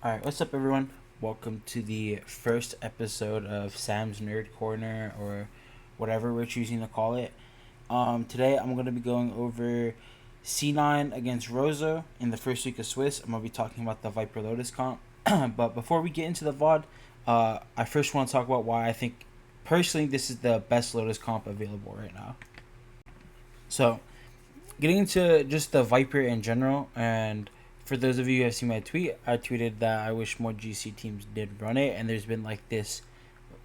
Alright, what's up, everyone? Welcome to the first episode of Sam's Nerd Corner, or whatever we're choosing to call it. Today, I'm going to be going over C9 against Rosa in the first week of Swiss. I'm going to be talking about the Viper Lotus comp. But before we get into the VOD, I first want to talk about why I think, personally, this is the best Lotus comp available right now. So, getting into just the Viper in general, and for those of you who have seen my tweet, I tweeted that I wish more GC teams did run it, and there's been like this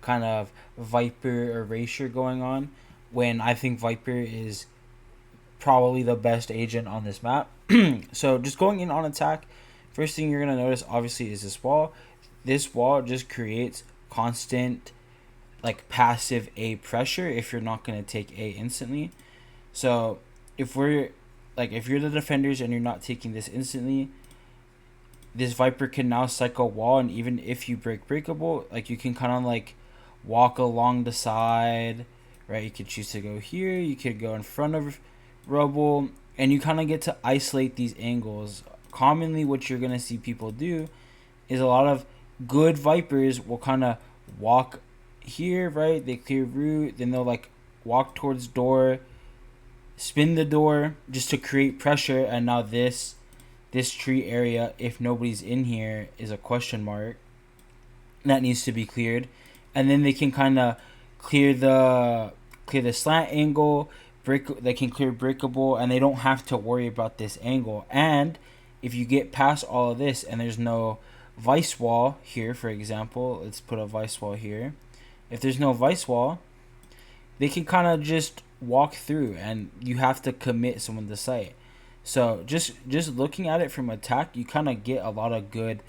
kind of Viper erasure going on when I think Viper is probably the best agent on this map. So just going in on attack, first thing you're going to notice obviously is this wall. This wall just creates constant like passive A pressure if you're not going to take A instantly. So if you're the defenders and you're not taking this instantly, this Viper can now cycle wall, and even if you break breakable, like you can kind of like walk along the side, right? You could choose to go here, you could go in front of rubble, and you kind of get to isolate these angles. Commonly, what you're gonna see people do is a lot of good Vipers will kind of walk here, right? They clear route, then they'll like walk towards door, spin the door just to create pressure, and now this tree area, if nobody's in here, is a question mark that needs to be cleared. And then they can kind of clear the slant angle, they can clear breakable, and they don't have to worry about this angle. And if you get past all of this and there's no vice wall here, for example, let's put a vice wall here. If there's no vice wall, they can kind of just walk through, and you have to commit someone to site. So just looking at it from attack, you kind of get a lot of good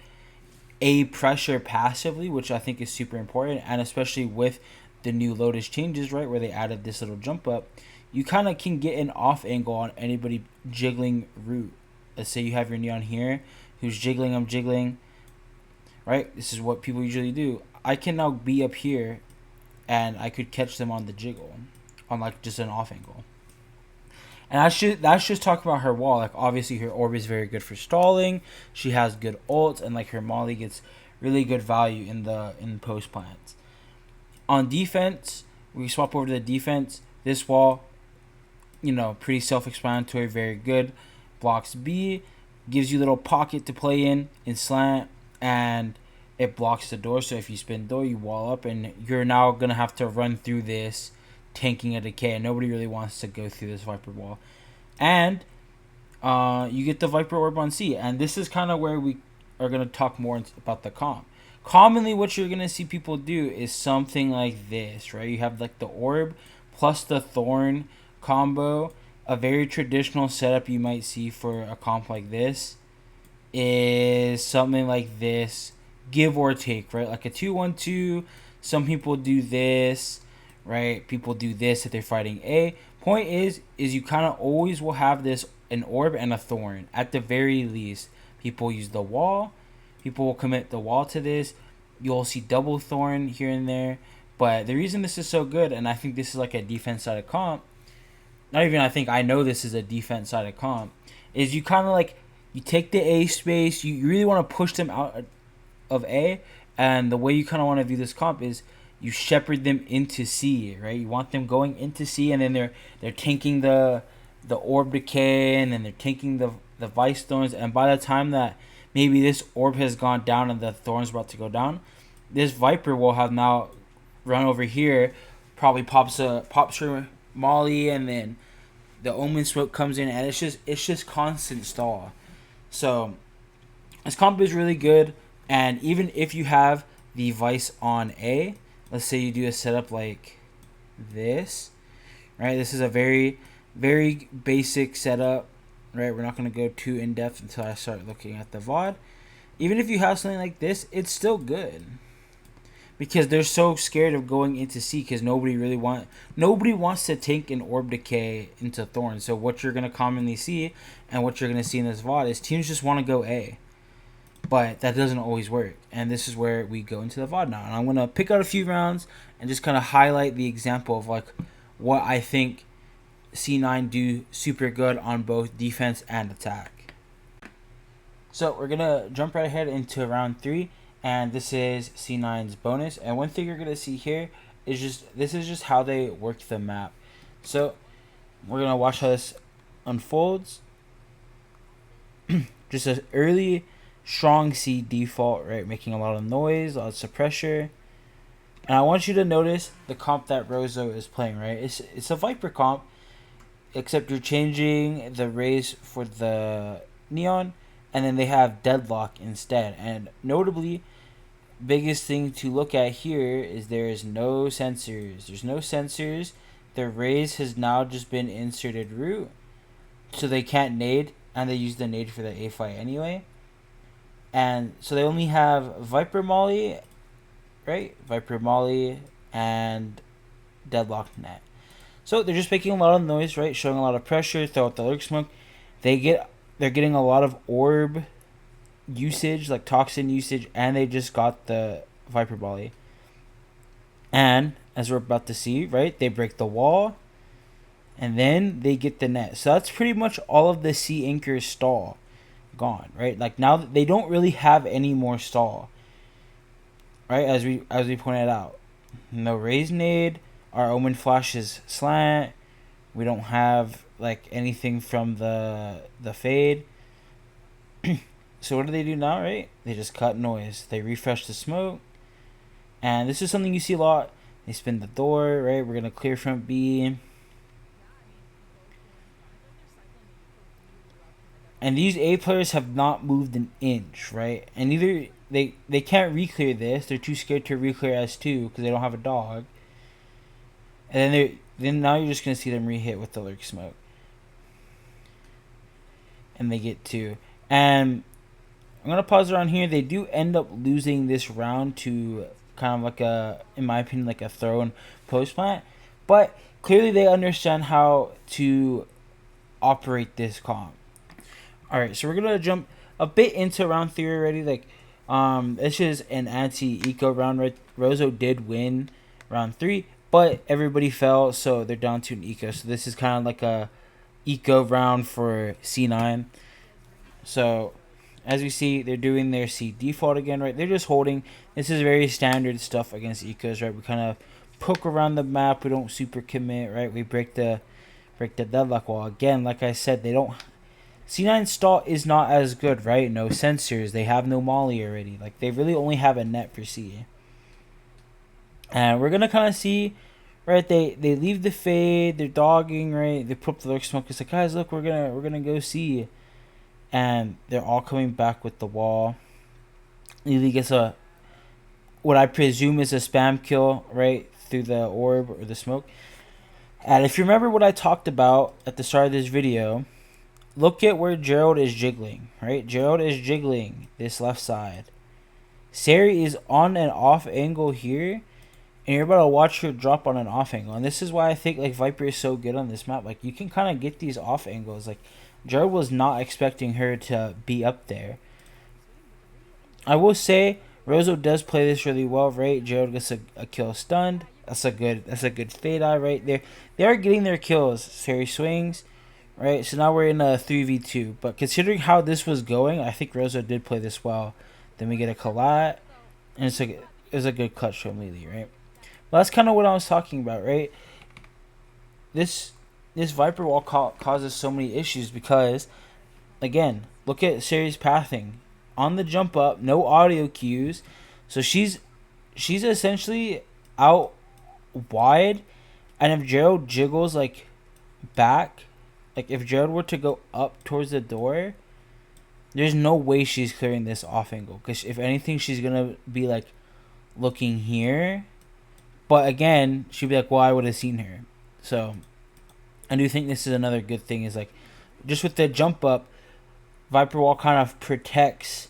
A pressure passively, which I think is super important, and especially with the new Lotus changes, right, where they added this little jump up, you kind of can get an off angle on anybody jiggling route. Let's say you have your neon here, who's jiggling, I'm jiggling, right? This is what people usually do. I can now be up here, and I could catch them on the jiggle, on like just an off angle. And that's just talking about her wall. Like obviously her orb is very good for stalling. She has good ult, and like her molly gets really good value in post plants. On defense, we swap over to the defense. This wall, pretty self-explanatory, very good. Blocks B, gives you a little pocket to play in slant, and it blocks the door. So if you spin door, you wall up, and you're now gonna have to run through this tanking a decay, and nobody really wants to go through this Viper wall. And you get the Viper orb on C, and this is kind of where we are going to talk more about the comp. Commonly, what you're going to see people do is something like this, right? You have like the orb plus the thorn combo. A very traditional setup you might see for a comp like this is something like this, give or take, right? Like a 2-1-2. Some people do this, right? People do this if they're fighting A. Point is you kind of always will have an orb and a thorn at the very least. People use the wall. People will commit the wall to this. You'll see double thorn here and there. But the reason this is so good, and I think this is like a defense side of comp, not even I know this is a defense side of comp, is you kind of like, you take the A space, you really want to push them out of A, and the way you kind of want to view this comp is you shepherd them into C, right? You want them going into C, and then they're tanking the orb decay, and then they're tanking the vice thorns, and by the time that maybe this orb has gone down and the thorn's about to go down, this Viper will have now run over here, probably pops her molly, and then the omen smoke comes in, and it's just constant stall. So this comp is really good, and even if you have the vice on A, let's say you do a setup like this, right? This is a very, very basic setup, right? We're not going to go too in-depth until I start looking at the VOD. Even if you have something like this, it's still good, because they're so scared of going into C, because nobody wants to tank an orb decay into Thorn. So what you're going to commonly see, and what you're going to see in this VOD, is teams just want to go A. But that doesn't always work, and this is where we go into the VOD now. And I'm going to pick out a few rounds and just kind of highlight the example of like what I think C9 do super good on both defense and attack. So we're gonna jump right ahead into round 3, and this is C9's bonus. And one thing you're gonna see here is this is just how they work the map. So we're gonna watch how this unfolds. Just an early strong C default, right, making a lot of noise, lots of pressure. And I want you to notice the comp that Rozo is playing, right? It's a Viper comp, except you're changing the raise for the Neon, and then they have Deadlock instead. And notably, biggest thing to look at here is there's no sensors. There's no sensors. The raise has now just been inserted root, so they can't nade, and they use the nade for the A fight anyway. And so they only have Viper Molly, right? Viper Molly and Deadlock Net. So they're just making a lot of noise, right? Showing a lot of pressure, throw out the lurk smoke. They're getting a lot of orb usage, like toxin usage, and they just got the Viper Molly. And as we're about to see, right, they break the wall, and then they get the net. So that's pretty much all of the C Anchor stall gone, right? Like now they don't really have any more stall, right? As we pointed out, no raise nade. Our Omen Flash is slant. We don't have like anything from the fade. So what do they do now, right? They just cut noise. They refresh the smoke. And this is something you see a lot. They spin the door, right? We're going to clear front B. And these A players have not moved an inch, right? And either they can't re-clear this. They're too scared to re-clear S2 because they don't have a dog. And then now you're just going to see them re-hit with the lurk smoke. And they get 2. And I'm going to pause around here. They do end up losing this round to kind of like in my opinion, like a throw and post plant. But clearly they understand how to operate this comp. Alright, so we're going to jump a bit into round 3 already. Like, this is an anti-eco round, right? Rozo did win round 3, but everybody fell, so they're down to an eco. So this is kind of like a eco round for C9. So as we see, they're doing their C default again, right? They're just holding. This is very standard stuff against ecos, right? We kind of poke around the map. We don't super commit, right? We break the deadlock wall. Again, like I said, they don't... C9 stall is not as good, right? No sensors. They have no molly already. Like, they really only have a net for C. And we're going to kind of see, right? They leave the fade. They're dogging, right? They put up the lurk smoke. It's like, guys, look, we're gonna go C. And they're all coming back with the wall. Lily gets what I presume is a spam kill, right? Through the orb or the smoke. And if you remember what I talked about at the start of this video, look at where Gerald is jiggling, right? Gerald is jiggling this left side. Sari is on an off angle here, and you're about to watch her drop on an off angle. And this is why I think like Viper is so good on this map. Like, you can kind of get these off angles. Like, Gerald was not expecting her to be up there. I will say Rozo does play this really well, right? Gerald gets a kill stunned. That's a good fade eye right there. They are getting their kills. Sari swings, right? So now we're in a 3v2. But considering how this was going, I think Rozo did play this well. Then we get a collat, and it was a good clutch from Lily, right? Well, that's kind of what I was talking about, right? This Viper wall causes so many issues because, again, look at Sari's pathing. On the jump up, no audio cues. So she's essentially out wide. And if Gerald jiggles, like, back, like, if Gerald were to go up towards the door, there's no way she's clearing this off angle. Because if anything, she's going to be, like, looking here. But, again, she'd be like, well, I would have seen her. So I do think this is another good thing, is like, just with the jump up, Viper wall kind of protects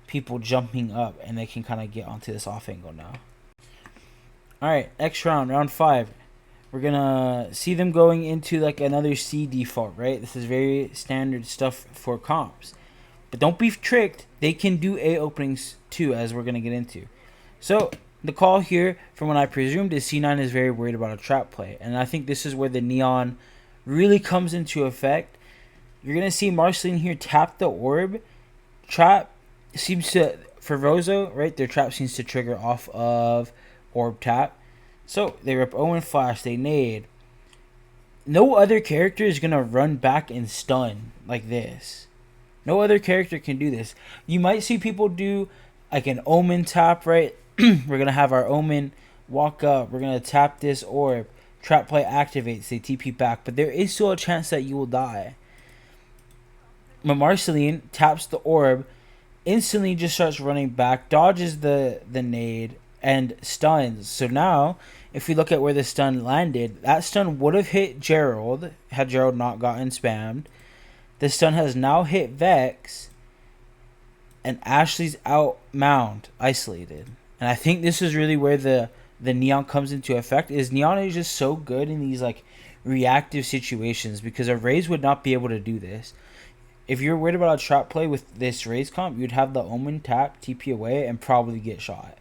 people jumping up, and they can kind of get onto this off angle now. Alright, next round 5. We're gonna see them going into like another C default, right? This is very standard stuff for comps. But don't be tricked, they can do A openings too, as we're gonna get into. So the call here, from what I presumed, is C9 is very worried about a trap play. And I think this is where the Neon really comes into effect. You're going to see Marceline here tap the orb, trap seems to, for Rozo, right, their trap seems to trigger off of orb tap. So they rip Omen Flash, they nade. No other character is going to run back and stun like this. No other character can do this. You might see people do like an Omen tap, right? We're going to have our Omen walk up. We're going to tap this orb. Trap play activates. They TP back. But there is still a chance that you will die. But Marceline taps the orb. Instantly just starts running back. Dodges the nade. And stuns. So now, if we look at where the stun landed, that stun would have hit Gerald had Gerald not gotten spammed. The stun has now hit Vex, and Ashley's out mound, isolated. And I think this is really where the Neon comes into effect, is Neon is just so good in these like reactive situations, because a Raze would not be able to do this. If you're worried about a trap play with this Raze comp, you'd have the Omen tap, TP away, and probably get shot.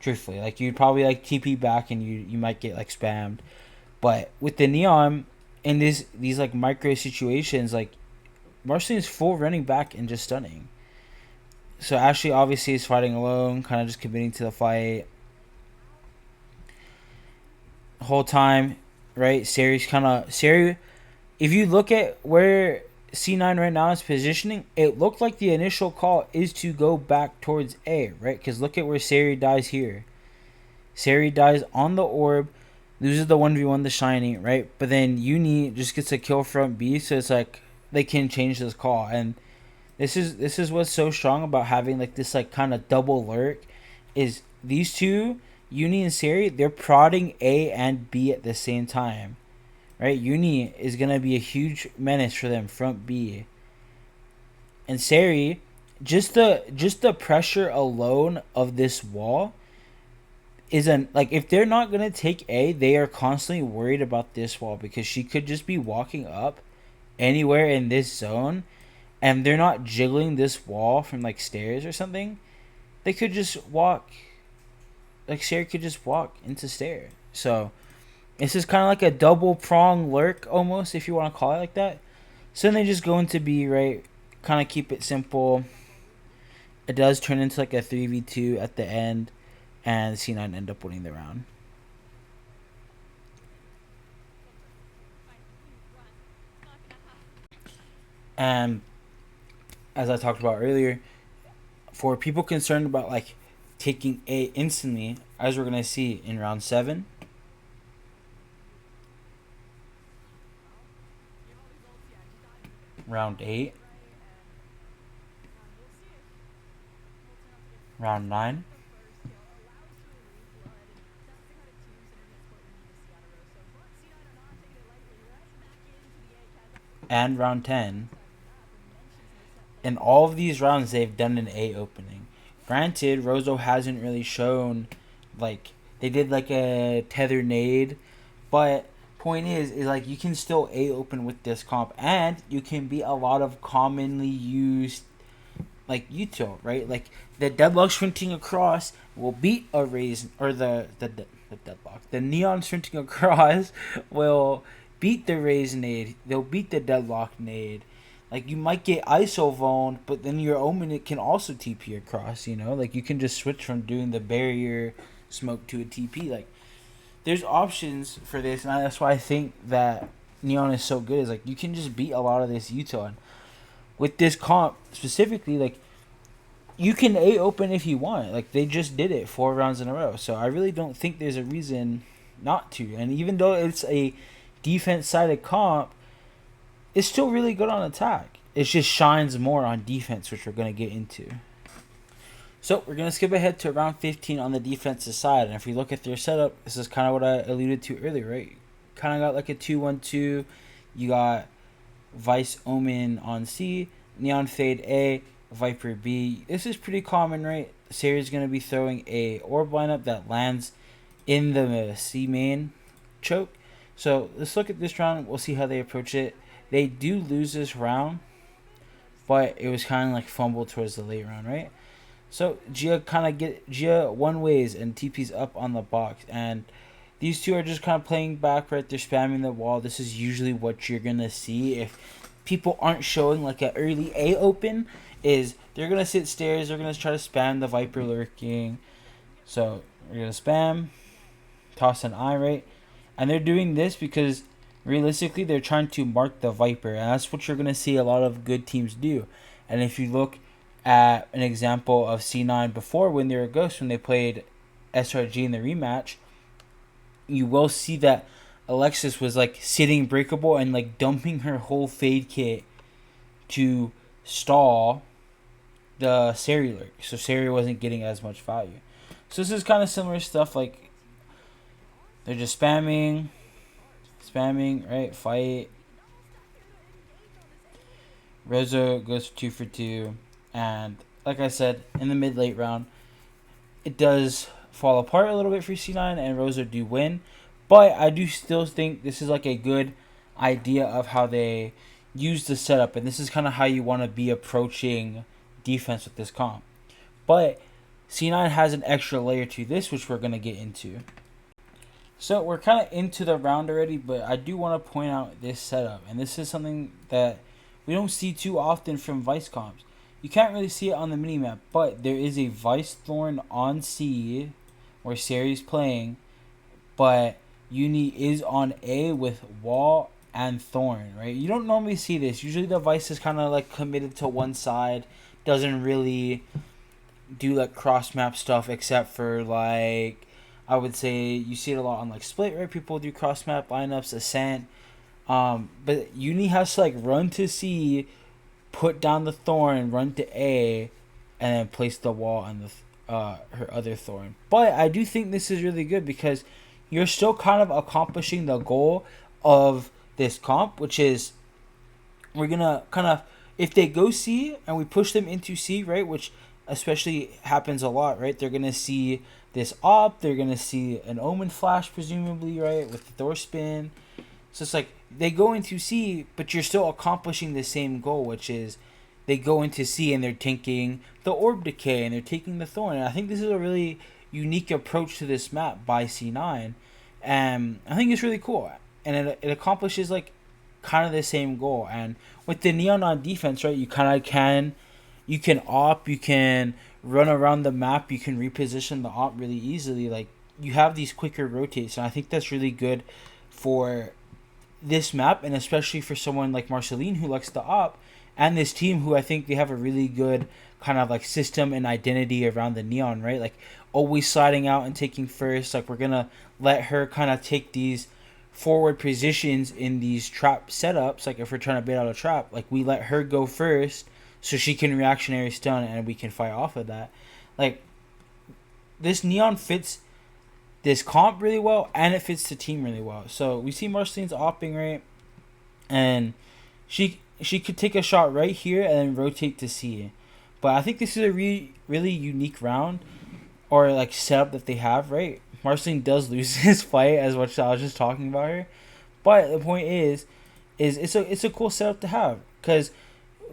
Truthfully, like you'd probably like TP back and you might get like spammed. But with the Neon in these like micro situations, like Marceline is full running back and just stunning. So Ashley obviously is fighting alone, kind of just committing to the fight. The whole time, right? Sari, if you look at where C9 right now is positioning, it looked like the initial call is to go back towards A, right? Because look at where Sari dies here. Sari dies on the orb, loses the 1v1 the shiny, right? But then Uni just gets a kill from B, so it's like they can change this call. And this is what's so strong about having like this like kind of double lurk, is these two, Uni and Sari, they're prodding A and B at the same time. Right? Uni is gonna be a huge menace for them front B. And Sari, just the pressure alone of this wall isn't like, if they're not gonna take A, they are constantly worried about this wall, because she could just be walking up anywhere in this zone, and they're not jiggling this wall from like stairs or something. They could just walk, like Sari could just walk into stair. So this is kind of like a double prong lurk almost, if you want to call it like that. So then they just go into B, right? Kind of keep it simple. It does turn into like a 3v2 at the end, and C9 end up winning the round. And as I talked about earlier, for people concerned about like taking A instantly, as we're going to see in round 7, round 8, round 9, and round 10. In all of these rounds, they've done an A opening. Granted, Rozo hasn't really shown, like, they did like a tether nade, but point is like you can still A open with this comp, and you can beat a lot of commonly used like util, right? Like the deadlock sprinting across will beat a Raze, or the deadlock. The Neon sprinting across will beat the Raze nade. They'll beat the deadlock nade. Like you might get ISO voned, but then your Omen, it can also TP across, you know? Like you can just switch from doing the barrier smoke to a TP. Like there's options for this, and that's why I think that Neon is so good. Is like you can just beat a lot of this util. And with this comp specifically, like you can A open if you want. Like they just did it 4 rounds in a row. So I really don't think there's a reason not to. And even though it's a defense sided comp, it's still really good on attack. It just shines more on defense, which we're going to get into. So we're going to skip ahead to round 15 on the defensive side. And if we look at their setup, this is kind of what I alluded to earlier, right? Kind of got like a 2-1-2. You got Vice Omen on C, Neon Fade A, Viper B. This is pretty common, right? Sari's going to be throwing a orb lineup that lands in the C main choke. So let's look at this round. We'll see how they approach it. They do lose this round, but it was kind of like fumbled towards the late round, right? So Gia one ways and TP's up on the box, and these two are just kind of playing back, right? They're spamming the wall. This is usually what you're gonna see if people aren't showing like an early A open. Is they're going to sit stairs. They're going to try to spam the Viper lurking. So we're going to spam, toss an eye, right? And they're doing this because realistically they're trying to mark the Viper. And that's what you're going to see a lot of good teams do. And if you look at an example of C9 before when they were Ghosts, when they played SRG in the rematch, you will see that Alexis was like sitting breakable and like dumping her whole fade kit to stall the Sari lurk. So Sari wasn't getting as much value. So this is kind of similar stuff. Like they're just spamming, right? Fight. Rosa goes 2 for 2. And like I said, in the mid-late round, it does fall apart a little bit for C9 and Rosa do win. But I do still think this is like a good idea of how they use the setup. And this is kind of how you want to be approaching defense with this comp. But C9 has an extra layer to this, which we're going to get into. So we're kind of into the round already, but I do want to point out this setup. And this is something that we don't see too often from Vice comps. You can't really see it on the minimap, but there is a Vice Thorn on C where Sari's playing, but Uni is on A with Wall and Thorn, right? You don't normally see this. Usually the Vice is kind of like committed to one side, doesn't really do like cross map stuff except for like, I would say you see it a lot on like Split, right? People do cross map lineups, Ascent. But Uni has to like run to C, put down the Thorn, run to A, and then place the Wall on the her other Thorn. But I do think this is really good because you're still kind of accomplishing the goal of this comp, which is we're gonna kind of, if they go C and we push them into C, right, which especially happens a lot, right? They're gonna see this op, they're gonna see an Omen flash presumably, right, with the Thor spin. So it's like they go into C, but you're still accomplishing the same goal, which is they go into C and they're tanking the Orb Decay and they're taking the Thorn. And I think this is a really unique approach to this map by C9. And I think it's really cool. And it accomplishes like kind of the same goal. And with the Neon on defense, right, you kind of can op, you can run around the map, you can reposition the op really easily. Like you have these quicker rotates, and I think that's really good for this map, and especially for someone like Marceline who likes the op, and this team who I think they have a really good kind of like system and identity around the Neon, right? Like always sliding out and taking first. Like we're gonna let her kind of take these forward positions in these trap setups. Like if we're trying to bait out a trap, like we let her go first so she can reactionary stun and we can fight off of that. Like this Neon fits this comp really well, and it fits the team really well. So we see Marceline's opping, right? And she could take a shot right here and then rotate to C. But I think this is a really unique round or like setup that they have, right? Marceline does lose his fight, as much as I was just talking about her. But the point is it's a cool setup to have, because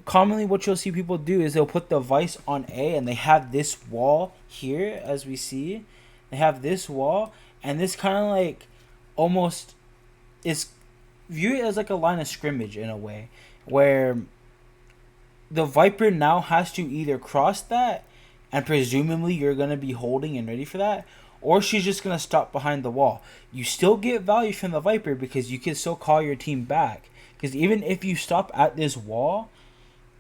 commonly what you'll see people do is they'll put the Vice on A and they have this wall here, as we see. They have this wall, and this kind of like almost is view it as like a line of scrimmage in a way, where the Viper now has to either cross that, and presumably you're going to be holding and ready for that, or she's just going to stop behind the wall. You still get value from the Viper because you can still call your team back. Because even if you stop at this wall,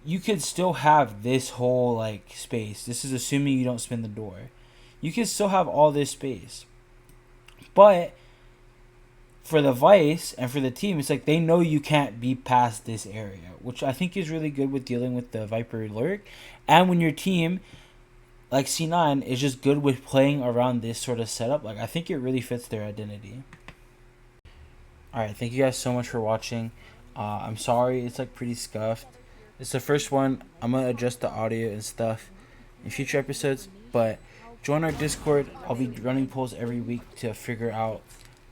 you could still have this whole like space. This is assuming you don't spin the door. You can still have all this space. But for the Vice and for the team, it's like they know you can't be past this area, which I think is really good with dealing with the Viper lurk. And when your team, like C9, is just good with playing around this sort of setup, like I think it really fits their identity. Alright, thank you guys so much for watching. I'm sorry it's like pretty scuffed. It's the first one. I'm going to adjust the audio and stuff in future episodes, but join our Discord. I'll be running polls every week to figure out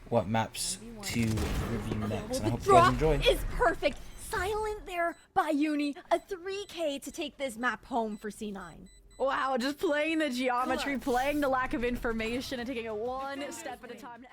what maps to review next. And I hope you guys enjoy. Is perfect. Silent there by Uni. A 3K to take this map home for C9. Wow, just playing the geometry, playing the lack of information, and taking it one step at a time.